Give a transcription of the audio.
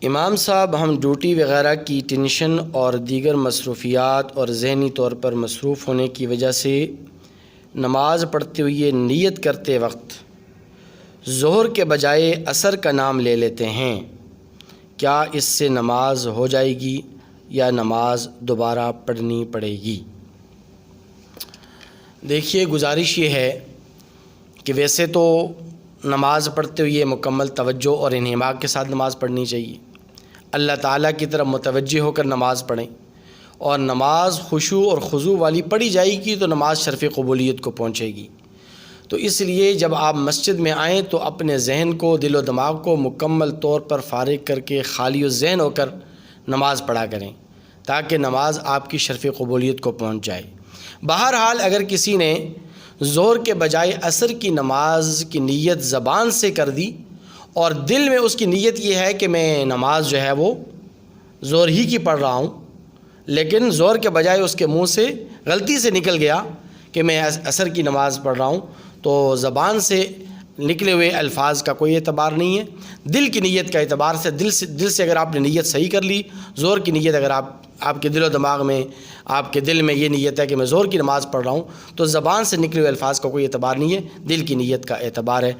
امام صاحب ہم ڈیوٹی وغیرہ کی ٹینشن اور دیگر مصروفیات اور ذہنی طور پر مصروف ہونے کی وجہ سے نماز پڑھتے ہوئے نیت کرتے وقت ظہر کے بجائے عصر کا نام لے لیتے ہیں، کیا اس سے نماز ہو جائے گی یا نماز دوبارہ پڑھنی پڑے گی؟ دیکھیے، گزارش یہ ہے کہ ویسے تو نماز پڑھتے ہوئے مکمل توجہ اور انہماک کے ساتھ نماز پڑھنی چاہیے، اللہ تعالیٰ کی طرف متوجہ ہو کر نماز پڑھیں، اور نماز خشوع اور خضوع والی پڑھی جائے گی تو نماز شرف قبولیت کو پہنچے گی۔ تو اس لیے جب آپ مسجد میں آئیں تو اپنے ذہن کو، دل و دماغ کو مکمل طور پر فارغ کر کے خالی الذہن ہو کر نماز پڑھا کریں، تاکہ نماز آپ کی شرف قبولیت کو پہنچ جائے۔ بہرحال اگر کسی نے ظہر کے بجائے عصر کی نماز کی نیت زبان سے کر دی اور دل میں اس کی نیت یہ ہے کہ میں نماز جو ہے وہ ظہر ہی کی پڑھ رہا ہوں، لیکن ظہر کے بجائے اس کے منہ سے غلطی سے نکل گیا کہ میں عصر کی نماز پڑھ رہا ہوں، تو زبان سے نکلے ہوئے الفاظ کا کوئی اعتبار نہیں ہے، دل کی نیت کا اعتبار سے دل سے اگر آپ نے نیت صحیح کر لی، ظہر کی نیت اگر آپ کے دل و دماغ میں، آپ کے دل میں یہ نیت ہے کہ میں ظہر کی نماز پڑھ رہا ہوں، تو زبان سے نکلے ہوئے الفاظ کا کوئی اعتبار نہیں ہے، دل کی نیت کا اعتبار ہے۔